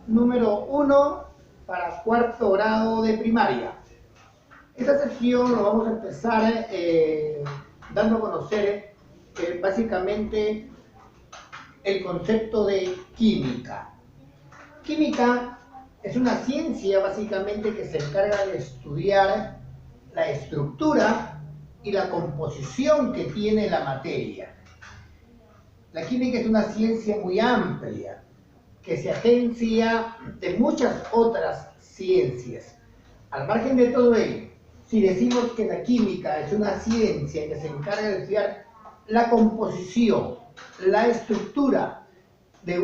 número 1 para cuarto grado de primaria. Esta sección lo vamos a empezar dando a conocer básicamente el concepto de química. Química es una ciencia básicamente que se encarga de estudiar la estructura y la composición que tiene la materia. La química es una ciencia muy amplia que se agencia de muchas otras ciencias. Al margen de todo ello, si decimos que la química es una ciencia que se encarga de estudiar la composición, la estructura de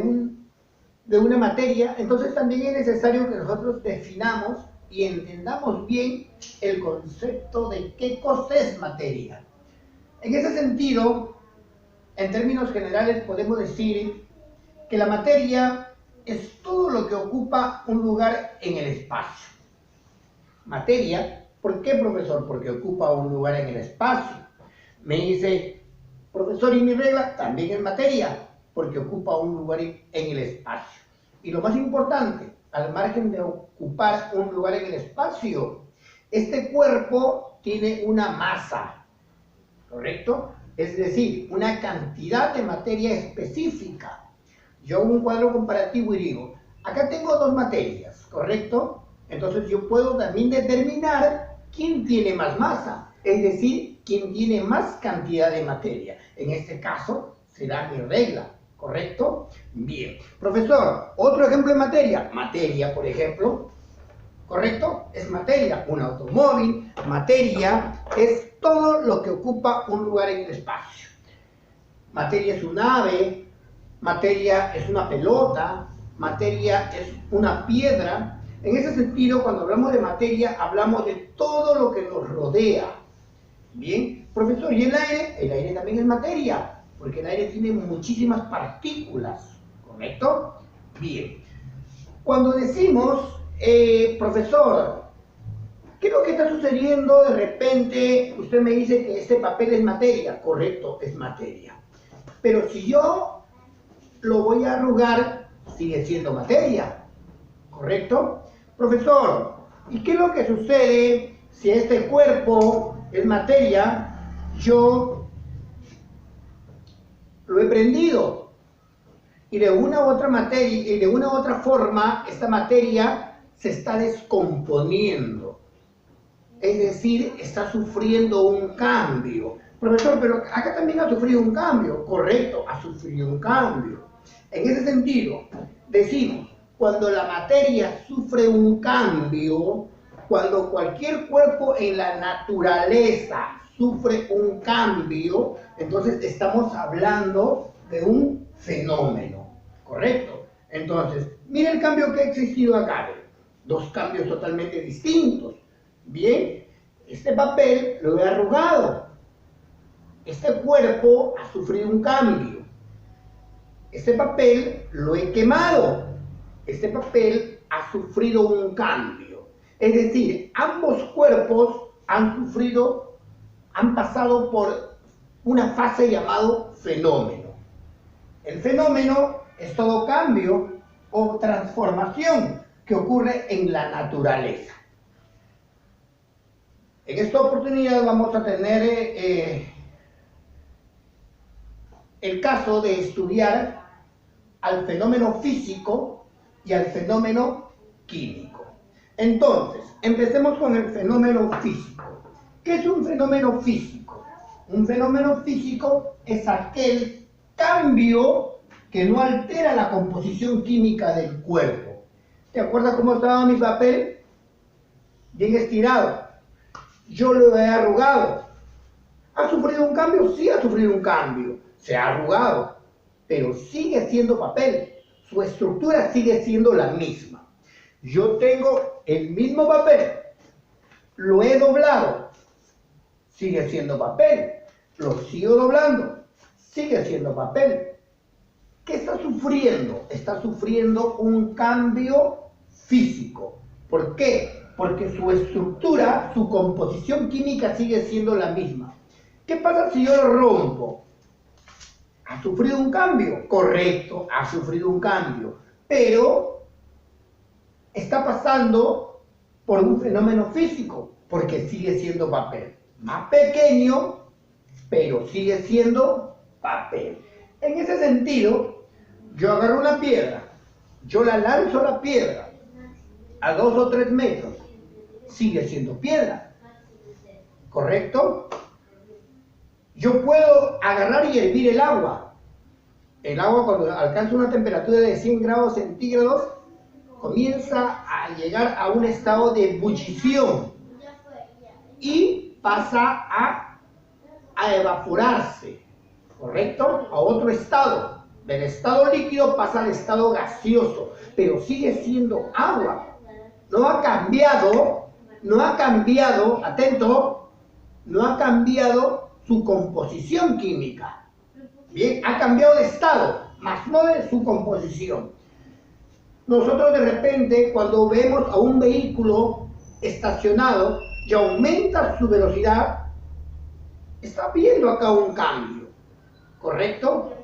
una materia, entonces también es necesario que nosotros definamos y entendamos bien el concepto de qué cosa es materia. En ese sentido, en términos generales podemos decir que la materia es todo lo que ocupa un lugar en el espacio. Materia, ¿por qué, profesor? Porque ocupa un lugar en el espacio. Me dice, profesor, ¿y mi regla? También es materia, porque ocupa un lugar en el espacio. Y lo más importante, al margen de ocupar un lugar en el espacio, este cuerpo tiene una masa, ¿correcto? Es decir, una cantidad de materia específica. Yo hago un cuadro comparativo y digo, acá tengo dos materias, ¿correcto? Entonces yo puedo también determinar quién tiene más masa, es decir, quién tiene más cantidad de materia. En este caso será mi regla, ¿correcto? Bien. Profesor, otro ejemplo de materia. Materia, por ejemplo, ¿correcto? Es materia. Un automóvil, materia, es todo lo que ocupa un lugar en el espacio. Materia es un ave, materia es una pelota, materia es una piedra. En ese sentido, cuando hablamos de materia, hablamos de todo lo que nos rodea. Bien, profesor, ¿y el aire? El aire también es materia, porque el aire tiene muchísimas partículas, ¿correcto? Bien. Cuando decimos, profesor, ¿qué es lo que está sucediendo? De repente, usted me dice que este papel es materia. Correcto, es materia. Pero si yo lo voy a arrugar, sigue siendo materia, ¿correcto? Profesor, ¿y qué es lo que sucede si este cuerpo es materia? Yo lo he prendido y de una u otra materia y de una u otra forma esta materia se está descomponiendo, es decir, está sufriendo un cambio. Profesor, pero acá también ha sufrido un cambio. Correcto, ha sufrido un cambio. En ese sentido, decimos, cuando la materia sufre un cambio, cuando cualquier cuerpo en la naturaleza sufre un cambio, entonces estamos hablando de un fenómeno, ¿correcto? Entonces, mire el cambio que ha existido acá. Dos cambios totalmente distintos. Bien, este papel lo he arrugado. Este cuerpo ha sufrido un cambio. Este papel lo he quemado. Este papel ha sufrido un cambio. Es decir, ambos cuerpos han pasado por una fase llamado fenómeno. El fenómeno es todo cambio o transformación que ocurre en la naturaleza. En esta oportunidad vamos a tener el caso de estudiar al fenómeno físico y al fenómeno químico. Entonces, empecemos con el fenómeno físico. ¿Qué es un fenómeno físico? Un fenómeno físico es aquel cambio que no altera la composición química del cuerpo. ¿Te acuerdas cómo estaba mi papel? Bien estirado. Yo lo he arrugado. ¿Ha sufrido un cambio? Sí, ha sufrido un cambio. Se ha arrugado, pero sigue siendo papel. Su estructura sigue siendo la misma. Yo tengo el mismo papel. Lo he doblado. Sigue siendo papel. Lo sigo doblando. Sigue siendo papel. ¿Qué está sufriendo? Está sufriendo un cambio físico. ¿Por qué? Porque su estructura, su composición química sigue siendo la misma. ¿Qué pasa si yo lo rompo? ¿Ha sufrido un cambio? Correcto, ha sufrido un cambio. Pero está pasando por un fenómeno físico, porque sigue siendo papel. Más pequeño, pero sigue siendo papel. En ese sentido, yo agarro una piedra, yo la lanzo a la piedra a 2 o 3 metros, sigue siendo piedra, ¿correcto? Yo puedo agarrar y hervir el agua. El agua, cuando alcanza una temperatura de 100 grados centígrados, comienza a llegar a un estado de ebullición y pasa a evaporarse, ¿correcto? A otro estado. Del estado líquido pasa al estado gaseoso, pero sigue siendo agua. No ha cambiado, atento, no ha cambiado su composición química. Bien, ha cambiado de estado, mas no de su composición. Nosotros de repente, cuando vemos a un vehículo estacionado y aumenta su velocidad, está viendo acá un cambio, ¿correcto?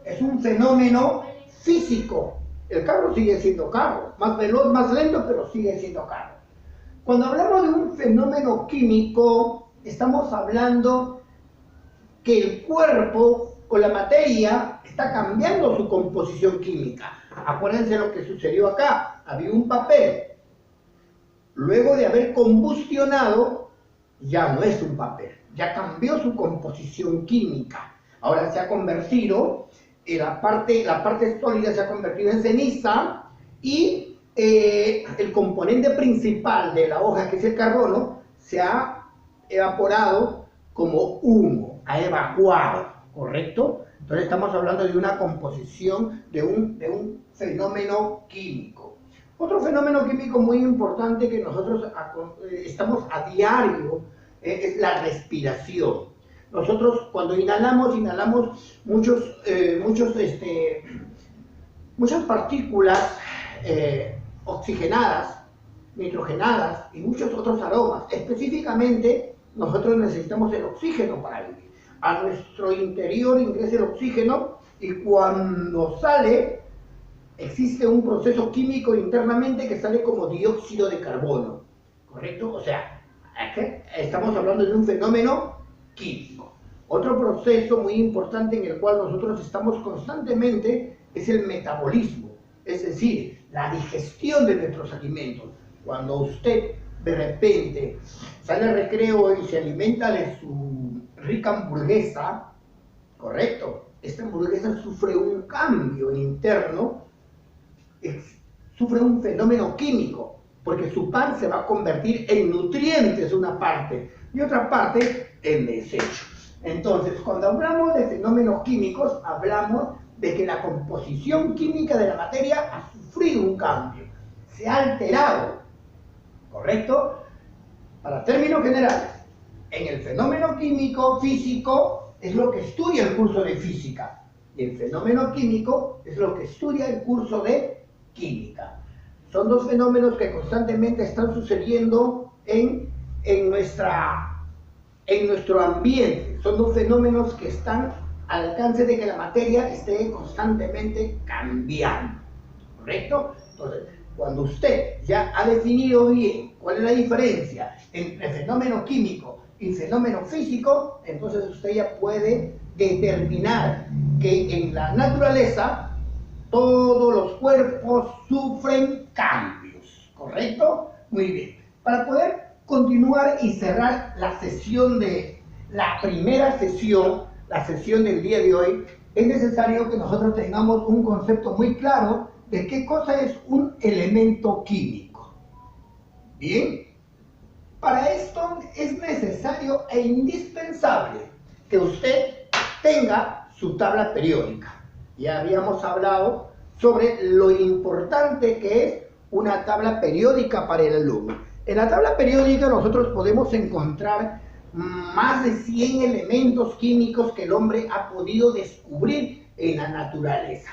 Es un fenómeno físico. El carro sigue siendo carro, más veloz, más lento, pero sigue siendo carro. Cuando hablamos de un fenómeno químico, estamos hablando que el cuerpo o la materia está cambiando su composición química. Acuérdense lo que sucedió acá. Había un papel. Luego de haber combustionado, ya no es un papel. Ya cambió su composición química. Ahora se ha convertido, la parte sólida se ha convertido en ceniza y el componente principal de la hoja, que es el carbono, se ha evaporado como humo, ha evacuado, ¿correcto? Entonces estamos hablando de una composición, de un fenómeno químico. Otro fenómeno químico muy importante que nosotros estamos a diario es la respiración. Nosotros cuando inhalamos muchas partículas oxigenadas, nitrogenadas y muchos otros aromas. Específicamente, nosotros necesitamos el oxígeno para vivir. A nuestro interior ingresa el oxígeno y cuando sale, existe un proceso químico internamente que sale como dióxido de carbono, ¿correcto? O sea, estamos hablando de un fenómeno químico. Otro proceso muy importante en el cual nosotros estamos constantemente es el metabolismo, es decir, la digestión de nuestros alimentos. Cuando usted de repente sale al recreo y se alimenta de su rica hamburguesa, ¿correcto? Esta hamburguesa sufre un cambio interno, sufre un fenómeno químico, porque su pan se va a convertir en nutrientes una parte y otra parte en desecho. Entonces, cuando hablamos de fenómenos químicos, hablamos de que la composición química de la materia ha sufrido un cambio, se ha alterado, ¿correcto? Para términos generales, en el fenómeno químico físico es lo que estudia el curso de física y el fenómeno químico es lo que estudia el curso de química. Son dos fenómenos que constantemente están sucediendo en nuestro ambiente. Son dos fenómenos que están al alcance de que la materia esté constantemente cambiando, ¿correcto? Entonces, cuando usted ya ha definido bien cuál es la diferencia entre fenómeno químico y fenómeno físico, entonces usted ya puede determinar que en la naturaleza todos los cuerpos sufren cambios, ¿correcto? Muy bien. Para poder continuar y cerrar la sesión la primera sesión, la sesión del día de hoy, es necesario que nosotros tengamos un concepto muy claro de qué cosa es un elemento químico. Bien, para esto es necesario e indispensable que usted tenga su tabla periódica. Ya habíamos hablado sobre lo importante que es una tabla periódica para el alumno. En la tabla periódica nosotros podemos encontrar más de 100 elementos químicos que el hombre ha podido descubrir en la naturaleza.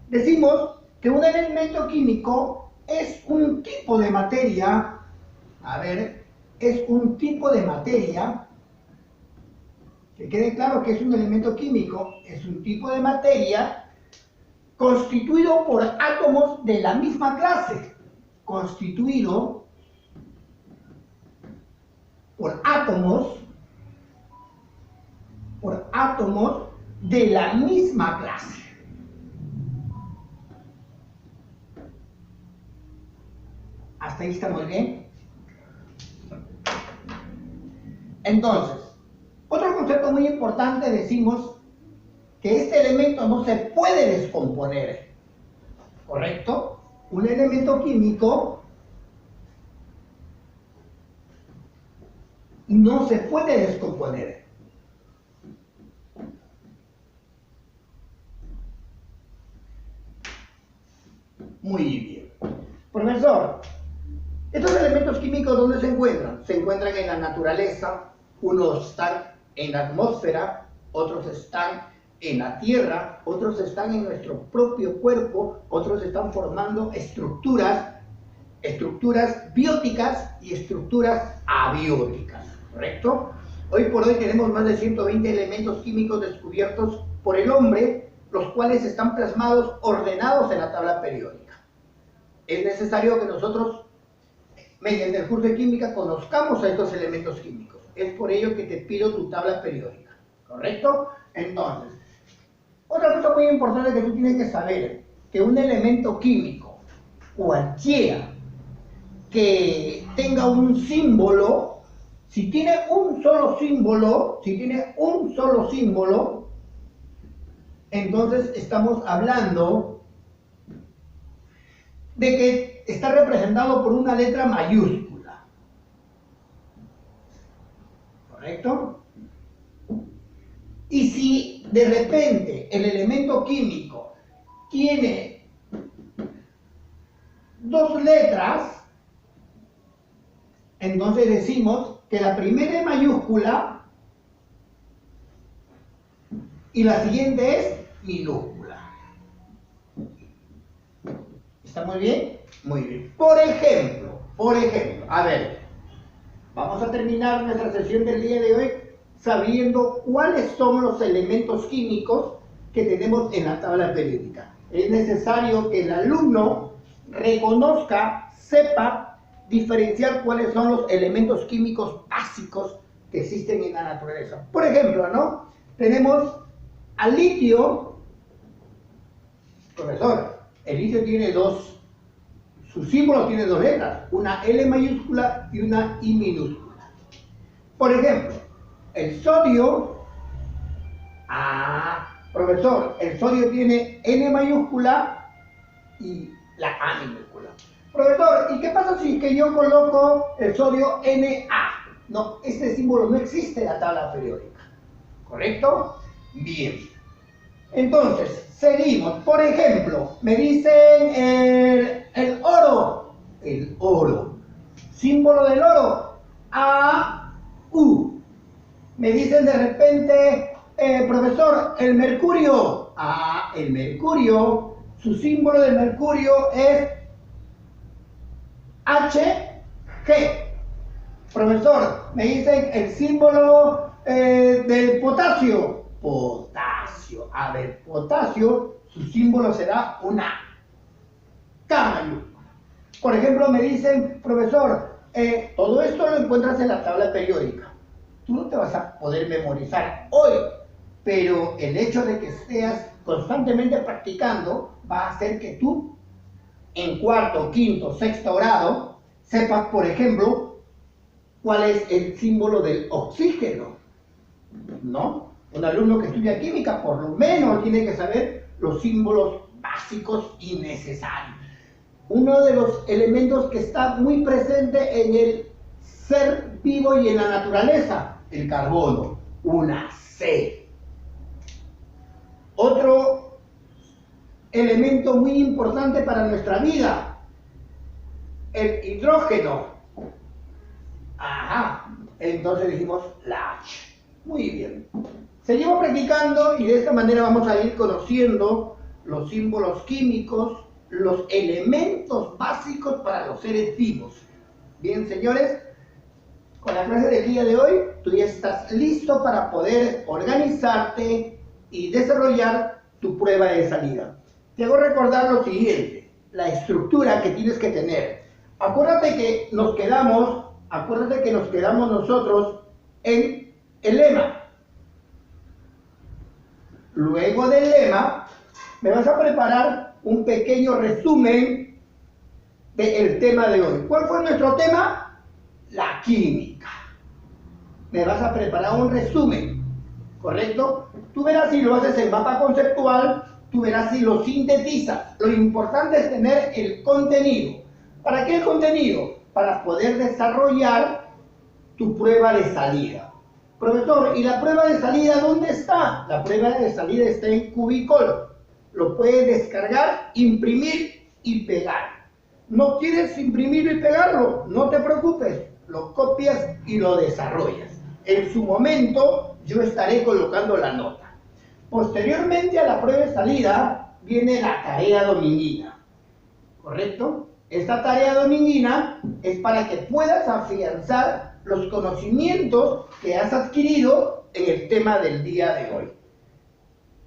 Decimos que un elemento químico es un tipo de materia, es un tipo de materia, que quede claro que es un elemento químico, es un tipo de materia constituido por átomos de la misma clase, constituido por átomos de la misma clase. ¿Hasta ahí estamos bien? Entonces, otro concepto muy importante, decimos que este elemento no se puede descomponer, ¿correcto? Un elemento químico no se puede descomponer. Muy bien. Profesor, ¿estos elementos químicos dónde se encuentran? Se encuentran en la naturaleza. Unos están en la atmósfera, otros están en la tierra, otros están en nuestro propio cuerpo, otros están formando estructuras bióticas y estructuras abióticas, ¿correcto? Hoy por hoy tenemos más de 120 elementos químicos descubiertos por el hombre, los cuales están plasmados, ordenados en la tabla periódica. Es necesario que nosotros, mediante el curso de química, conozcamos a estos elementos químicos. Es por ello que te pido tu tabla periódica, ¿correcto? Entonces, otra cosa muy importante que tú tienes que saber, que un elemento químico, cualquiera que tenga un símbolo, si tiene un solo símbolo, entonces estamos hablando de que está representado por una letra mayúscula. ¿Correcto? Y si de repente el elemento químico tiene dos letras, entonces decimos que la primera es mayúscula y la siguiente es minúscula. ¿Está muy bien? Muy bien. Por ejemplo, a ver, vamos a terminar nuestra sesión del día de hoy sabiendo cuáles son los elementos químicos que tenemos en la tabla periódica. Es necesario que el alumno reconozca, sepa diferenciar cuáles son los elementos químicos básicos que existen en la naturaleza. Por ejemplo, ¿no? Tenemos al litio. Profesor, el litio tiene su símbolo tiene dos letras, una L mayúscula y una I minúscula. Por ejemplo, el sodio, profesor, el sodio tiene N mayúscula y la A minúscula. Profesor, ¿y qué pasa si que yo coloco el sodio Na? No, este símbolo no existe en la tabla periódica, ¿correcto? Bien. Entonces, seguimos. Por ejemplo, me dicen el oro. Símbolo del oro, AU. Me dicen de repente, profesor, el mercurio. El mercurio, su símbolo de mercurio es HG. Profesor, me dicen el símbolo del potasio. Potasio. A ver, potasio, su símbolo será una K mayúscula. Por ejemplo, me dicen, profesor, todo esto lo encuentras en la tabla periódica. Tú no te vas a poder memorizar hoy, pero el hecho de que estés constantemente practicando va a hacer que tú, en cuarto, quinto, sexto grado, sepas, por ejemplo, cuál es el símbolo del oxígeno, ¿no? Un alumno que estudia química por lo menos tiene que saber los símbolos básicos y necesarios. Uno de los elementos que está muy presente en el ser vivo y en la naturaleza, el carbono, una C. Otro elemento muy importante para nuestra vida, el hidrógeno. Entonces dijimos la H. Muy bien. Seguimos practicando y de esta manera vamos a ir conociendo los símbolos químicos, los elementos básicos para los seres vivos. Bien, señores, con la clase del día de hoy, tú ya estás listo para poder organizarte y desarrollar tu prueba de salida. Te hago recordar lo siguiente, la estructura que tienes que tener. acuérdate que nos quedamos nosotros en el lema. Luego del lema, me vas a preparar un pequeño resumen del tema de hoy. ¿Cuál fue nuestro tema? La química. Me vas a preparar un resumen, ¿correcto? Tú verás si lo haces en mapa conceptual, tú verás si lo sintetizas. Lo importante es tener el contenido. ¿Para qué el contenido? Para poder desarrollar tu prueba de salida. Profesor, ¿y la prueba de salida dónde está? La prueba de salida está en Cubicol. Lo puedes descargar, imprimir y pegar. ¿No quieres imprimirlo y pegarlo? No te preocupes, lo copias y lo desarrollas. En su momento yo estaré colocando la nota. Posteriormente a la prueba de salida viene la tarea dominguina, ¿correcto? Esta tarea dominguina es para que puedas afianzar los conocimientos que has adquirido en el tema del día de hoy.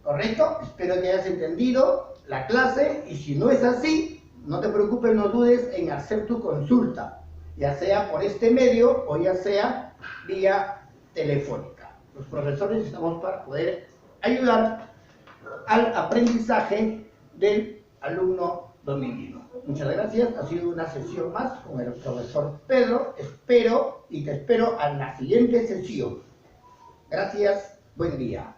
¿Correcto? Espero que hayas entendido la clase y si no es así, no te preocupes, no dudes en hacer tu consulta, ya sea por este medio o ya sea vía telefónica. Los profesores estamos para poder ayudar al aprendizaje del alumno dominguino. Muchas gracias, ha sido una sesión más con el profesor Pedro. Espero y te espero a la siguiente sesión. Gracias, buen día.